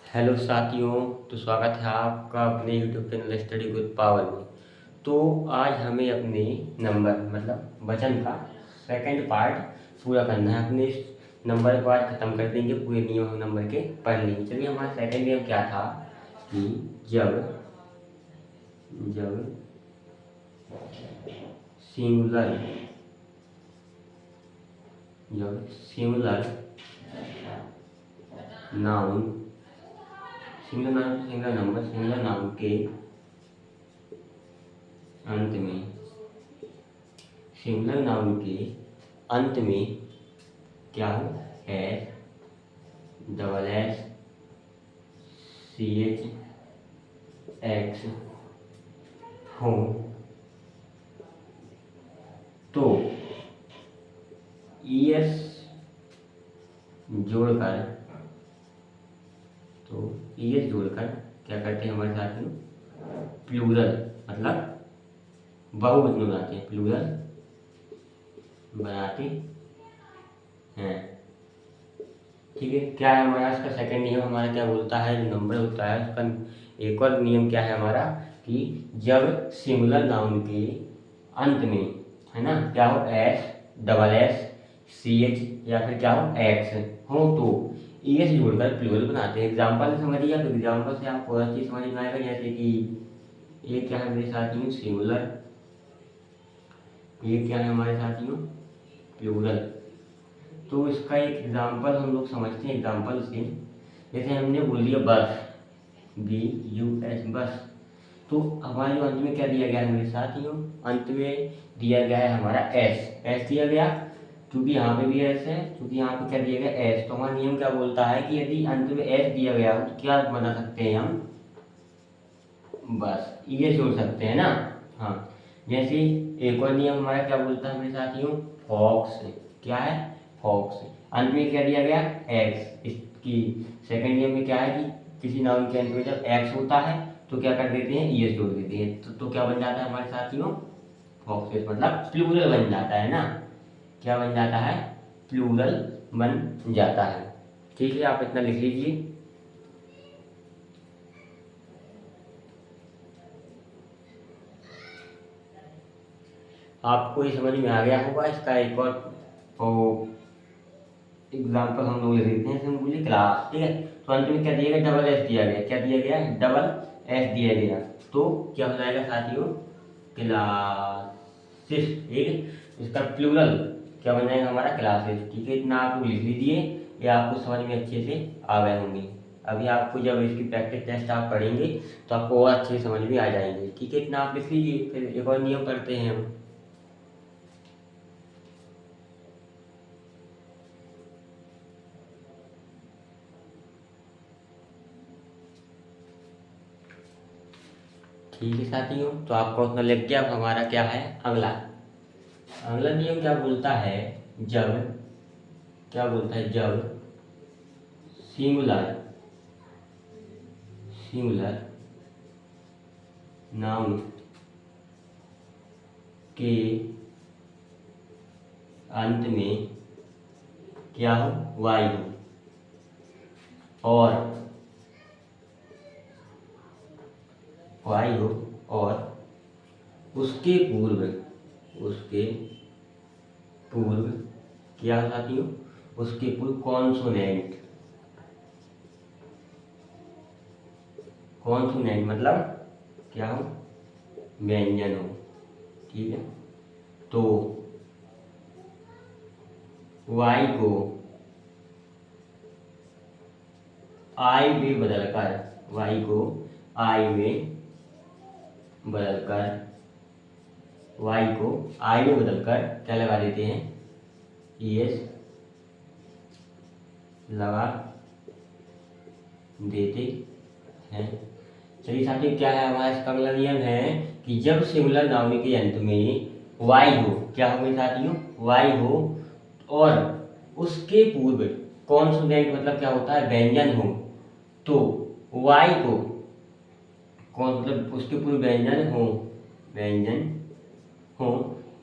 Hello साथियों। तो स्वागत है आपका अपने YouTube channel study with power में। तो आज हमें अपने नंबर मतलब वचन का सेकंड पार्ट पूरा करना है। अपने इस नंबर को आज ख़त्म कर देंगे, पूरे नियम हम नंबर के पढ़ लेंगे। चलिए, हमारा सेकंड नियम क्या था कि जब जब सिंगुलर जब सिंगुलर नाउन सिंगुलर नाउन के अंत में सिंगुलर नाउन के अंत में क्या हो, S, double S, C H, X हो तो ई एस जोड़कर क्या करते हैं हमारे साथ में, प्लूरल मतलब बहुवचन बनाते हैं, प्लूरल बनाते हैं। ठीक है, क्या है हमारा इसका सेकंड नियम, हमारा क्या बोलता है, जो नंबर होता है उसका एक और नियम क्या है हमारा कि जब सिंगुलर नाउन के अंत में, है ना, क्या हो, S, double S, C H या फिर क्या हो, एक्स हो तो ई एस जोड़कर प्लूरल बनाते हैं। एग्जाम्पल से समझिए, तो एग्जाम्पल से आपको और चीज़ समझ में आएगा। जैसे कि ये क्या है मेरे साथियों, सिंगुलर, ये क्या है हमारे साथियों, प्लूरल। तो इसका एक एग्जाम्पल हम लोग समझते हैं एग्जाम्पल से। जैसे हमने बोल दिया बस, BUS बस, तो हमारे जो अंत में क्या दिया गया है मेरे साथियों, अंत में दिया गया है हमारा एस दिया गया, क्योंकि यहाँ पे भी एस है, क्योंकि यहाँ पे क्या दिया गया एस। तो हमारा नियम क्या बोलता है कि यदि अंत में एस दिया गया हो तो क्या बना सकते हैं हम, बस ये जोड़ सकते हैं ना। हाँ, जैसे एक और नियम हमारा क्या बोलता है मेरे साथियों, फॉक्स। क्या है, फॉक्स, अंत में क्या दिया गया, एक्स। इसकी सेकंड नियम में क्या है कि किसी नाउन के अंत में जब एक्स होता है तो क्या कर देते हैं, ईएस जोड़ देते हैं। तो क्या बन जाता है हमारे साथियों, फॉक्सेस मतलब प्लूरल बन जाता है ना। क्या बन जाता है, प्लूरल बन जाता है। ठीक है, आप इतना लिख लीजिए। आपको ये समझ में आ गया होगा। इसका एक और एग्जाम्पल हम लोग ले लेते हैं। हम बोलिए क्लास, ठीक है, तो अंत में क्या दिया गया, डबल एस दिया गया। क्या दिया गया, डबल एस दिया गया। तो क्या हो जाएगा साथियों, क्लासेस। ठीक है, इसका प्लूरल क्या बन जाएगा हमारा, क्लासेस। ठीक है, इतना आप लिख लीजिए, ये आपको समझ में अच्छे से आ गए होंगे। अभी आपको जब इसकी प्रैक्टिस टेस्ट आप पढ़ेंगे तो आपको और अच्छे समझ में आ जाएंगे। ठीक है, इतना आप लिख लीजिए। फिर एक और नियम करते हैं हम। ठीक है साथियों, तो आपको उतना लग गया। अब हमारा क्या है अगला अगला नियम क्या बोलता है, जब क्या बोलता है, जब सिंगुलर सिंगुलर नाउन के अंत में क्या हो, वाई हो, और वाई हो और उसके पूर्व क्या हो साथियों, उसके पूर्व कॉन्सोनेंट मतलब क्या हो, व्यंजन हो। ठीक है, तो वाई को आई में बदलकर वाई को आई में बदलकर वाई को आई में बदलकर क्या लगा देते हैं, ईएस लगा देते हैं। चलिए साथियों, क्या है हमारा इसका अगला नियम है कि जब सिंगुलर नाउन के अंत में वाई हो, क्या हो मेरे साथियों, वाई हो, और उसके पूर्व कॉन्सोनेंट मतलब क्या होता है, व्यंजन हो, तो वाई को कौन मतलब उसके पूर्व व्यंजन हो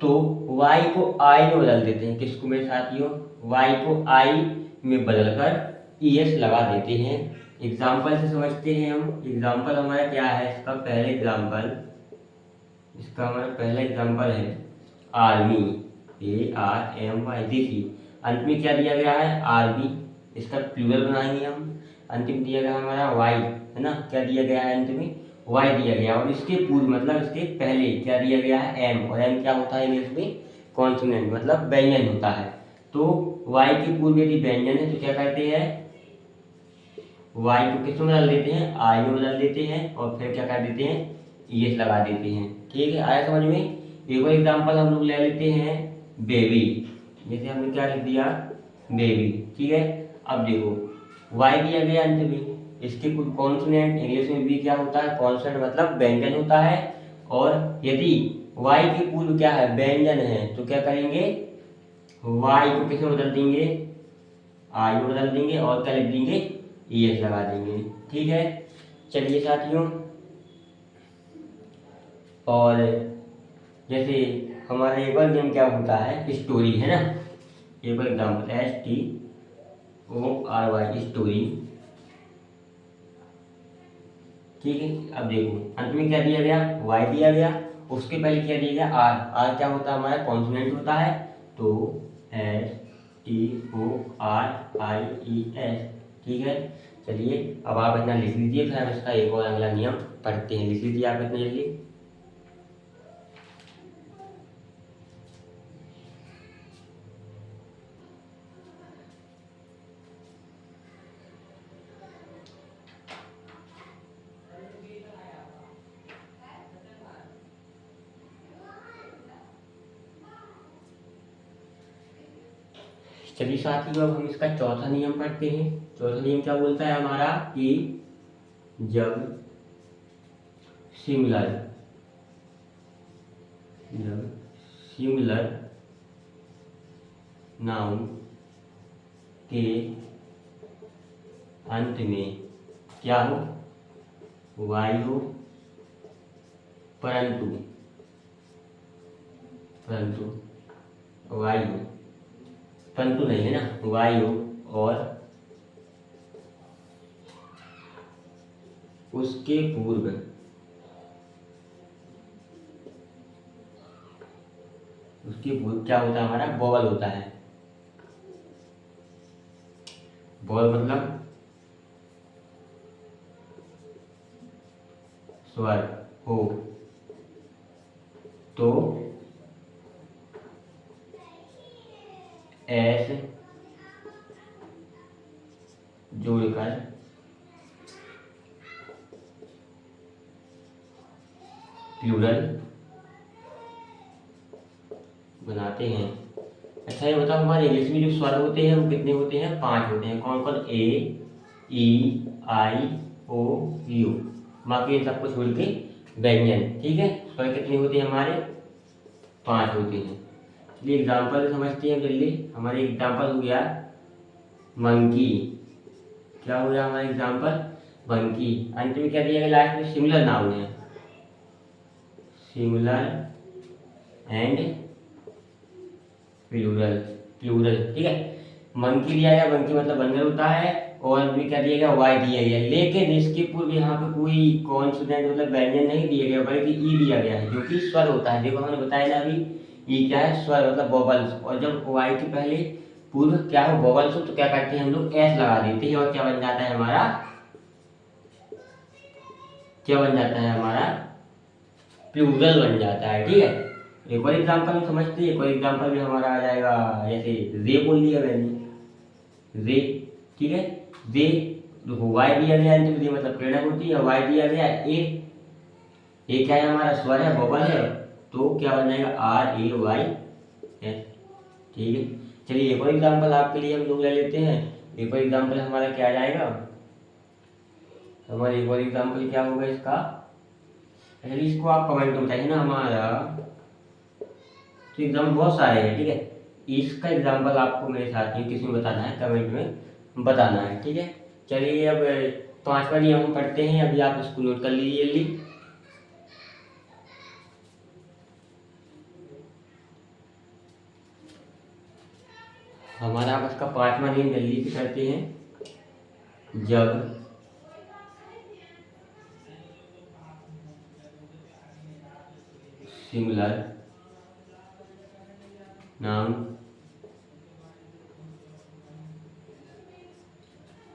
तो वाई को आई में बदल देते हैं। किसको मेरे साथियों, वाई को आई में बदलकर ईएस लगा देते हैं। एग्जाम्पल से समझते हैं हम। एग्जाम्पल हमारा क्या है, इसका पहले एग्जाम्पल, इसका हमारा पहला एग्जाम्पल है आर्मी, ARMY। देखिए अंत में क्या दिया गया है, आर्मी, इसका प्लूरल बनाएंगे हम। अंतिम दिया गया हमारा वाई, है ना, क्या दिया गया है अंत में, वाई दिया गया, और इसके पूर्व मतलब इसके पहले क्या दिया गया है, एम, और एम क्या होता है इंग्लिश में, कॉन्सोनेंट, मतलब व्यंजन होता है। तो वाई के पूर्व यदि व्यंजन है तो क्या करते हैं, वाई को किस में बदल देते हैं, आई में बदल देते हैं, और फिर क्या कर देते हैं, ES लगा देते हैं। ठीक है, आया समझ में। एक और एग्जाम्पल हम लोग ले लेते हैं बेबी, जैसे हमने क्या लिख दिया, बेबी। ठीक है, अब देखो वाई दिया गया अंत में, इसके कुछ कॉन्सोनेंट, इंग्लिश में भी क्या होता है, कॉन्सोनेंट मतलब व्यंजन होता है। और यदि वाई के पूर्व क्या है, व्यंजन है, तो क्या करेंगे, वाई को किस में बदल देंगे, आई में बदल देंगे, और क्या लिख देंगे, ES लगा देंगे। ठीक है, चलिए साथियों, और जैसे हमारा एक और गेम क्या होता है, स्टोरी, है ना। एक और एग्जाम्पल, STORY, स्टोरी। ठीक है, अब देखो अंत में क्या दिया गया, वाई दिया गया, उसके पहले क्या दिया गया, आर। आर क्या होता है, हमारा कॉन्सोनेंट होता है, तो STORIES। ठीक है, चलिए अब आप इतना लिख लीजिए, फिर हम इसका एक और अगला नियम पढ़ते हैं। लिख लीजिए आप इतने जल्दी। चलिए साथियों, अब हम इसका चौथा नियम पढ़ते हैं। चौथा नियम क्या बोलता है हमारा, कि जब सिमिलर नाउन के अंत में क्या हो, वाई हो, परंतु वाई हो, परंतु नहीं है ना, वाई हो, और उसके पूर्व क्या होता है, हमारा वोवल होता है। वोवल मतलब स्वर हो, तो एस जोड़कर प्लूरल बनाते हैं। अच्छा ये बताओ, हमारे इंग्लिश में जो स्वर होते हैं वो कितने होते हैं, 5 होते हैं। कौन कौन, A, E, I, O, U, बाकी इन सबको छोड़ के व्यंजन। ठीक है, स्वर कितने होते हैं हमारे, 5 होते हैं। चलिए एग्जाम्पल समझते हैं जल्दी। हमारे एग्जाम्पल हो गया मंकी, क्या हो गया हमारा एग्जाम्पल, मंकी। अंत में क्या दिया गया, लास्ट में सिमिलर नाउन है, सिमिलर एंड प्लूरल। ठीक है, मंकी दिया गया, मंकी मतलब बंदर होता है, और भी क्या दिया गया, वाई दिया गया, लेकिन इसके पूर्व यहाँ पे कोई कॉन्सोनेंट मतलब व्यंजन नहीं दिया गया, बल्कि ई दिया गया है, जो कि स्वर होता है। देखो हमने बताया ना अभी, ई क्या है, स्वर मतलब वोवल्स, और जब वाई के पहले पूर्व क्या हो, वोवल्स हो, तो क्या करते हैं हम लोग, एस लगा देते हैं, और क्या बन जाता है हमारा, क्या बन जाता है हमारा, प्लूरल बन जाता है। ठीक है, एक और एग्जाम्पल समझते हैं। एक और एग्जाम्पल भी हमारा आ जाएगा, जैसे रे बोल दिया मैंने, रे। ठीक है, रे, देखो वाई दिया गया अंत में, रे मतलब प्रेरणा होती है, वाई दिया गया ए क्या है, हमारा स्वर है, वोवल है, तो क्या बन जाएगा, RAYS। ठीक है, चलिए एक और एग्जाम्पल आपके लिए हम लोग ले लेते हैं। एक और एग्जाम्पल हमारा क्या आ जाएगा, हमारा एक और एग्जाम्पल क्या होगा इसका, चलिए इसको आप कमेंट में बताइए ना। हमारा तो एग्जाम्पल बहुत सारे हैं। ठीक है, इसका एग्जाम्पल आपको मेरे साथ ही किसी में बताना है, कमेंट में बताना है। ठीक है, चलिए अब 5वां नियम हम पढ़ते हैं, अभी आप इसको नोट कर लीजिए जल्दी। हमारा आप इसका 5वां नियम जल्दी से करते हैं। जब सिंगुलर नाउन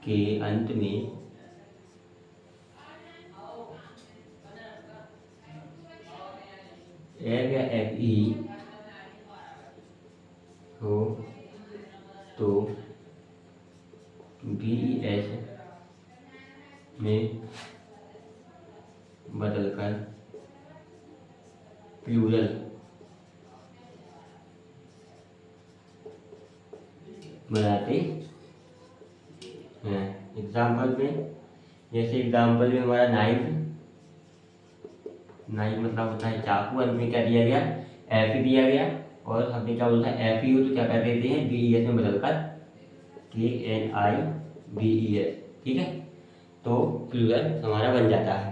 के अंत में एफ या एफ ई हो तो बी एस में बदलकर प्लूरल बनाते हैं। एग्जाम्पल में, जैसे एग्जाम्पल में हमारा नाइफ, नाइफ मतलब होता है चाकू, अंत में क्या दिया गया, एफ ही दिया गया, और हमने क्या बोलता है एफ ही हो तो क्या कर देते हैं बी ई एस में बदलकर के एन आई बी ई एस, ठीक है, तो प्लूरल हमारा बन जाता है।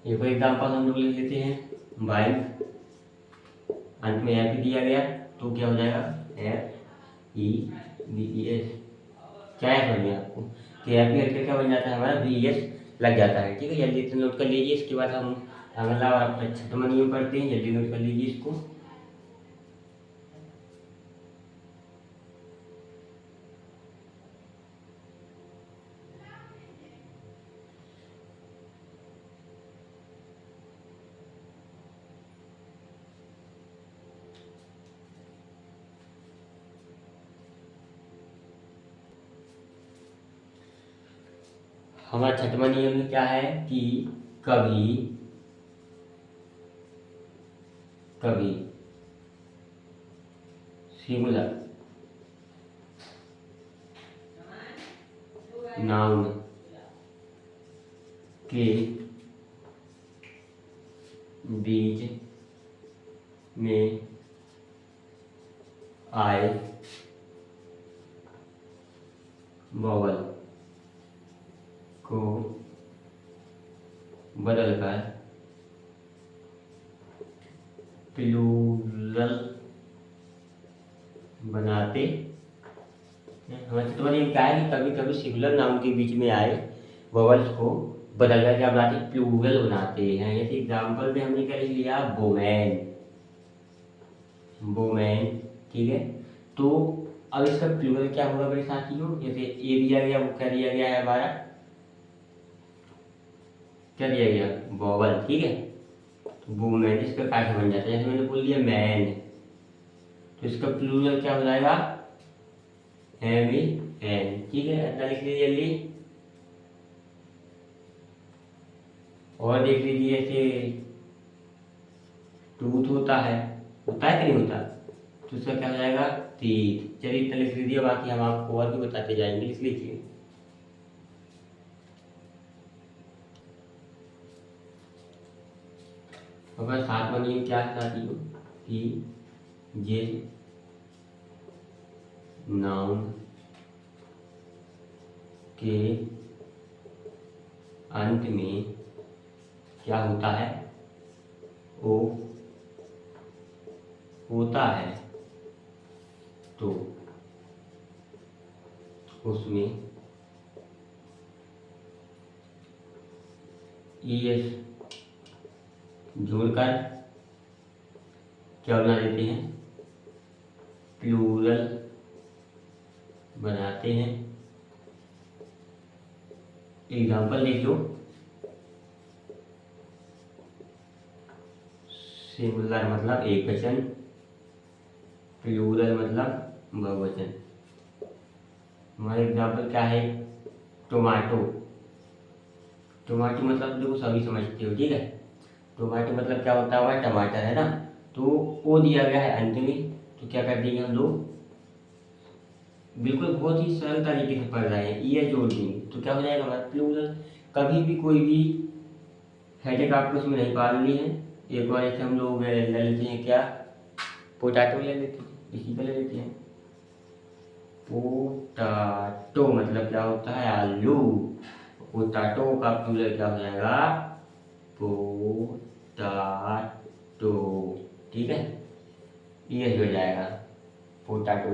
ये कोई एग्जाम्पल हम लोग लिख लेते हैं, बाइक, अंत में एफ दिया गया तो क्या हो जाएगा F E B E S. क्या है समझ में आपको कि एफ ई हल्के क्या बन जाता है हमारा बी ई एस लग जाता है, ठीक है, जल्दी से नोट कर लीजिए। इसके बाद हम अगला और छठवां नियम पढ़ते हैं, जल्दी नोट कर लीजिए इसको। हमारा छठवां नियम में क्या है कि कभी कभी सिंगुलर नाउन के बीच में आए वॉवल को बदलकर प्लूरल बनाते हैं। हमारे छठवां नियम क्या है कि कभी कभी सिंगुलर नाउन के बीच में आए वॉवल्स को बदलकर क्या बनाते हैं, प्लूरल बनाते हैं। जैसे एग्जाम्पल में हमने क्या लिख लिया, वोमैन, वोमैन, ठीक है, तो अब इसका प्लूरल क्या होगा मेरे साथियों, जैसे ए दिया गया, वो क्या दिया गया है हमारा, क्या दिया गया, वॉवल, ठीक है, तो वोमैन इस प्रकार से बन जाता है। जैसे मैंने बोल दिया मैन, तो इसका प्लूरल क्या हो जाएगा, एम ई एन, ठीक है, इतना लिख लीजिए जल्दी। और देख लीजिए जैसे टूथ होता है कि नहीं होता, तो उसका क्या हो जाएगा, तीत। चलिए इतना लिख लीजिए, बाकी हम आपको और भी बताते जाएंगे, लिख लीजिए। हमारा सातवां नियम क्या है साथियों कि जिस नाउन के अंत में क्या होता है, ओ होता है, तो उसमें ई एस जोड़कर क्या बना देते हैं, प्लूरल बनाते हैं। एग्जाम्पल देख लो, सिंगुलर मतलब एक वचन, प्लूरल मतलब बहुवचन। हमारा एग्जाम्पल क्या है, टोमेटो, टोमेटो मतलब देखो सभी समझते हो, ठीक है, टोमेटो मतलब क्या होता है, टमाटर है ना, तो ओ दिया गया है अंत में, तो क्या कर देंगे हम लोग, बिल्कुल बहुत ही सरल तरीके से पढ़ रहे हैं, ये जोड़ देंगे तो क्या हो जाएगा हमारा प्लूरल। कभी भी कोई भी हेडेक आपको उसमें नहीं पालनी है। एक बार ऐसे हम लोग ले लेते हैं क्या, पोटैटो ले लेते हैं, इसी का ले लेते हैं, पोटैटो मतलब क्या होता है, आलू, पोटैटो का प्लूरल क्या हो जाएगा, पोटैटो, ठीक है, ये हो जाएगा पोटैटो।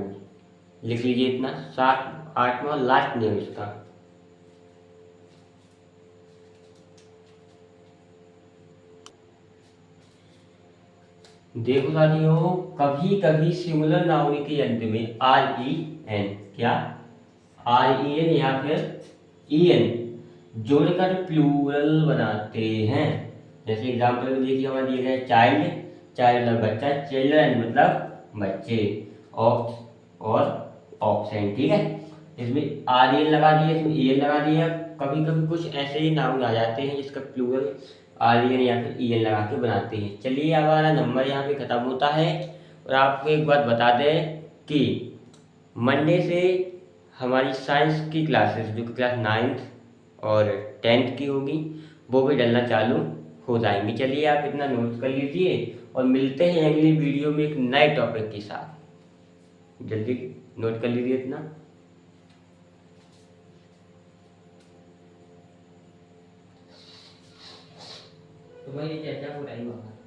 लिख लीजिए इतना। सात 8वां लास्ट नियम इसका। देखो साथियों, कभी कभी सिंगुलर नाउन के अंत में आर ई एन, क्या आर ई एन या फिर ई एन जोड़कर प्लूरल बनाते हैं। जैसे एग्जाम्पल में देखिए हमारा दिया गया है चाइल्ड, चाइल्ड मतलब बच्चा, चिल्ड्रन मतलब बच्चे, ऑक्स और ऑक्सेंट, ठीक है। इसमें आर एन लगा दिया, इसमें ई एन लगा दिया। कभी कभी कुछ ऐसे ही नाउन आ जाते हैं जिसका प्लूरल आर एन या फिर ई एन लगा के बनाते हैं। चलिए हमारा नंबर यहाँ पे ख़त्म होता है। और आपको एक बात बता दें कि मंडे से हमारी साइंस की क्लासेस जो कि क्लास 9th और 10th की होगी वो भी डलना चालू हो जाएंगी। चलिए आप इतना नोट कर लीजिए और मिलते हैं अगली वीडियो में एक नए टॉपिक के साथ। जल्दी नोट कर लीजिए इतना। तो भाई चर्चा हो रही है।